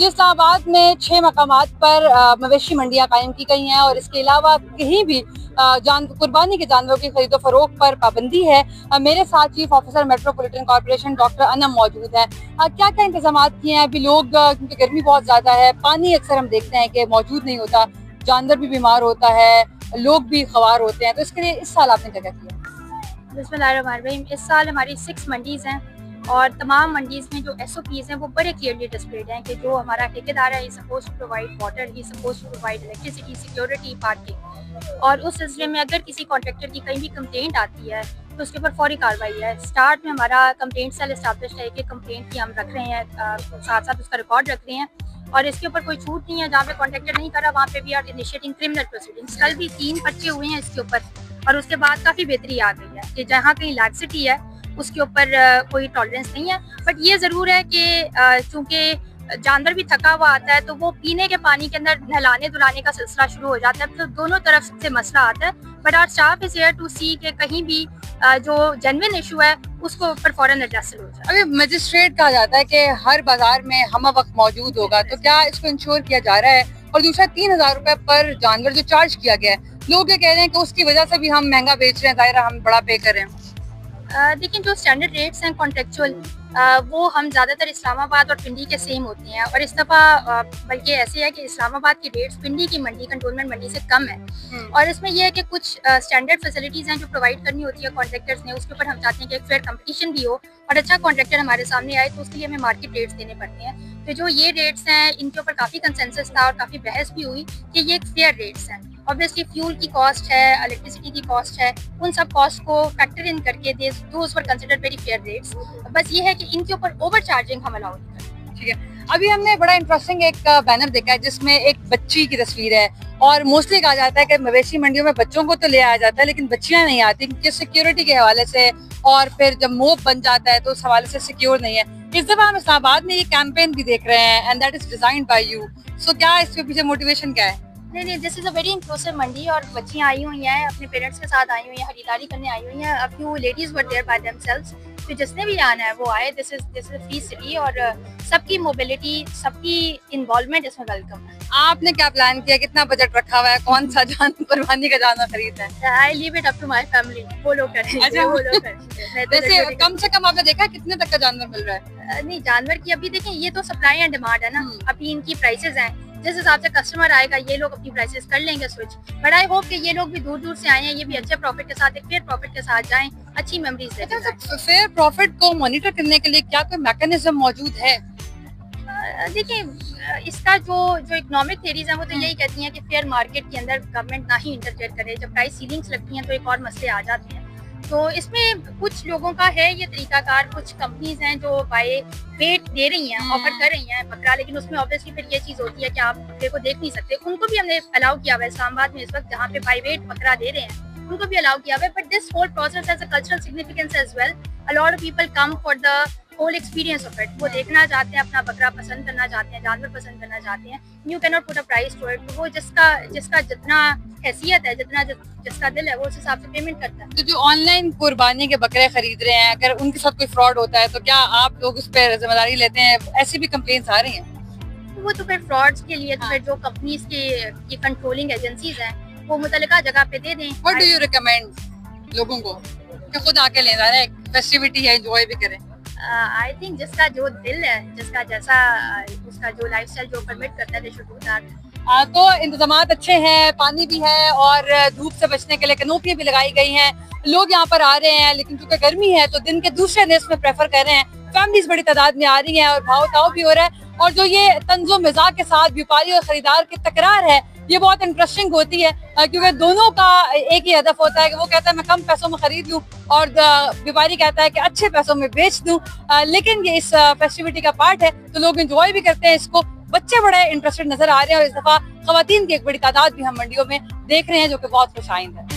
जो इस्लामाबाद में 6 मकामात पर मवेशी मंडियाँ कायम की गई हैं और इसके अलावा कहीं भी कुर्बानी के जानवरों की खरीदो फरोख्त पर पाबंदी है। मेरे साथ chief officer metropolitan corporation doctor Anam मौजूद है। क्या क्या इंतजाम किए हैं? अभी लोग क्योंकि गर्मी बहुत ज़्यादा है, पानी अक्सर हम देखते हैं कि मौजूद नहीं होता, जानवर भी बीमार होता है, लोग भी ख्वार होते हैं, तो इसके लिए इस साल आपने क्या क्या किया? बिस्मिल्लाहिर्रहमानिर्रहीम। इस साल हमारी 6 मंडीज़ हैं और तमाम मंडीज़ में जो SOPs हैं वो बड़े क्लियरली डिस्प्लेड हैं कि जो हमारा ठेकेदार है, he suppose to provide water, he suppose to provide electricity, security, parking. और उस सिलसिले में अगर किसी कॉन्ट्रैक्टर की कहीं भी कंप्लेंट आती है तो उसके ऊपर फौरी कार्रवाई है। स्टार्ट में हमारा कंप्लेंट सेल एस्टैब्लिश्ड है कि कंप्लेंट की हम रख रहे हैं, साथ साथ उसका रिकॉर्ड रख रहे हैं और इसके ऊपर कोई छूट नहीं है। जहाँ पे कॉन्ट्रैक्टर नहीं करा वहाँ पे भी आर इनिशिएटिंग क्रिमिनल प्रोसीडिंग्स। कल भी 3 पर्चे हुए हैं इसके ऊपर और उसके बाद काफ़ी बेहतरी आ गई है कि जहाँ कहीं लैक्सिटी है उसके ऊपर कोई टॉलरेंस नहीं है। बट ये ज़रूर है कि चूँकि जानवर भी थका हुआ आता है तो वो पीने के पानी के अंदर नहलाने धुलाने का सिलसिला शुरू हो जाता है, तो दोनों तरफ से मसला आता है। But our staff is here to see कि कहीं भी जो जेन्युइन इशू है उसको ऊपर फौरन एड्रेस हो जाए। अभी मजिस्ट्रेट कहा जाता है कि हर बाजार में हम वक्त मौजूद होगा, तो क्या इसको इंश्योर किया जा रहा है? और दूसरा 3000 रुपए पर जानवर जो चार्ज किया गया है, लोग ये कह रहे हैं कि उसकी वजह से भी हम महंगा बेच रहे हैं, दायरा हम बड़ा पे कर रहे हैं। देखिए, जो स्टैंडर्ड रेट्स हैं कॉन्ट्रेक्चुअल वो हम ज़्यादातर इस्लामाबाद और पिंडी के सेम होते हैं और इस दफ़ा बल्कि ऐसे है कि इस्लामाबाद की रेट्स पिंडी की मंडी, कंटोनमेंट मंडी से कम है। और इसमें यह है कि कुछ स्टैंडर्ड फैसिलिटीज़ हैं जो प्रोवाइड करनी होती है कॉन्ट्रैक्टर्स ने, उसके ऊपर हम चाहते हैं कि एक फेयर कंपटीशन भी हो और अच्छा कॉन्ट्रैक्टर हमारे सामने आए, तो उसके लिए हमें मार्केट रेट्स देने पड़ते हैं। तो जो ये रेट्स हैं इनके ऊपर काफ़ी कंसेंसस था और काफ़ी बहस भी हुई कि ये एक फेयर रेट्स हैं। ऑब्वियसली फ्यूल की कॉस्ट है, इलेक्ट्रिसिटी की कॉस्ट है, उन सब कॉस्ट को फैक्टर इन करके those were considered very fair rates. बस ये है कि इनके ऊपर ओवर चार्जिंग हम अलाउ नहीं करते। ठीक है, अभी हमने बड़ा इंटरेस्टिंग एक बैनर देखा है जिसमें एक बच्ची की तस्वीर है और मोस्टली कहा जाता है कि मवेशी मंडियों में बच्चों को तो ले आया जाता है लेकिन बच्चियां नहीं आती क्योंकि सिक्योरिटी के हवाले से, और फिर जब मोब बन जाता है तो उस हवाले से सिक्योर नहीं है। इस दफा हम इस्लामाबाद में ये कैंपेन भी देख रहे हैं and that is designed by you. So क्या इसके पीछे मोटिवेशन क्या है? नहीं, this is a very inclusive mandi और बच्चियाँ आई हुई हैं, अपने पेरेंट्स के साथ आई हुई हैं, खरीदारी करने आई हुई हैं। A few ladies were there by themselves, तो जिसने भी आना है वो आए। दिस इज फ्री सिटी और सबकी मोबिलिटी, सबकी इन्वॉल्वमेंट इसमें वेलकम है। आपने क्या प्लान किया, कितना बजट रखा हुआ है, कौन सा कुर्बानी का जानवर खरीदना है? I leave it up to my family, वो लोग करेंगे। अच्छा, वो लोग करेंगे। वैसे कम से कम आपने देखा कितने तक का जानवर मिल रहा है? नहीं, जानवर की अभी देखें, ये तो सप्लाई एंड डिमांड है ना, अभी इनकी प्राइसेस हैं, जिस हिसाब से कस्टमर आएगा ये लोग अपनी प्राइसेस कर लेंगे स्विच। बट आई होप कि ये लोग भी दूर दूर से आए हैं, ये भी अच्छे प्रॉफिट के साथ, एक फेयर प्रॉफिट के साथ जाएं, अच्छी मेमोरीज लेके जाएं। फेयर प्रॉफिट को मॉनिटर करने के लिए क्या कोई मैकेनिज्म मौजूद है? देखिए, इसका जो इकोनॉमिक थेरीज हैं वो तो यही कहती हैं कि फेयर मार्केट के अंदर गवर्नमेंट ना ही इंटरफेयर करे। जब प्राइस सीलिंग्स लगती हैं तो एक और मसले आ जाते हैं। तो इसमें कुछ लोगों का है ये तरीकाकार, कुछ कंपनीज हैं जो बाय वेट दे रही हैं, ऑफर कर रही हैं बकरा, लेकिन उसमें ऑब्वियसली फिर ये चीज़ होती है कि आप बकरे को देख नहीं सकते। उनको भी हमने अलाउ किया हुआ है इस्लामाबाद में इस वक्त, जहाँ पे बाय वेट बकरा दे रहे हैं उनको भी अलाउ किया हुआ है। But this whole process has a cultural significance as well. A lot of people come for the whole experience of it. वो देखना चाहते हैं, अपना बकरा पसंद करना चाहते हैं, जानवर पसंद करना चाहते हैं। You can not put a price to it. तो वो जिसका जितना हैसियत है, जिसका दिल है, वो उस हिसाब से पेमेंट करता है। तो जो ऑनलाइन कुर्बानी के बकरे खरीद रहे हैं, अगर उनके साथ कोई फ्रॉड होता है तो क्या आप लोग उस पर जिम्मेदारी लेते हैं? ऐसी भी कंप्लेंट्स आ रही हैं? वो तो फिर फ्रॉड्स के लिए तो फिर जो कंपनीज की कंट्रोलिंग एजेंसीज हैं वो मुतल्लिका जगह पे दे दें। व्हाट डू यू रिकमेंड लोगों को कि खुद आके लें, फेस्टिविटी है, एंजॉय भी करें? आई थिंक जिसका जो दिल है, जिसका जैसा उसका जो लाइफस्टाइल जो परमिट करता है, दे शुड डू दैट। तो इंतजामात अच्छे हैं, पानी भी है और धूप से बचने के लिए कनोपियां भी लगाई गई हैं। लोग यहाँ पर आ रहे हैं लेकिन चूंकि गर्मी है तो दिन के दूसरे देश में प्रेफर कर रहे हैं। फैमिलीज बड़ी तादाद में आ रही हैं और भाव ताव भी हो रहा है। और जो ये तंजो मिजाज के साथ व्यापारी और खरीदार की तकरार है ये बहुत इंटरेस्टिंग होती है क्योंकि दोनों का एक ही हदफ होता है कि वो कहता है मैं कम पैसों में खरीद लूं और व्यापारी कहता है कि अच्छे पैसों में बेच दूं। लेकिन ये इस फेस्टिविटी का पार्ट है तो लोग एंजॉय भी करते हैं इसको। बच्चे बड़े इंटरेस्टेड नजर आ रहे हैं और इस दफा खवातीन की एक बड़ी तादाद भी हम मंडियों में देख रहे हैं जो कि बहुत खुशाइंद है।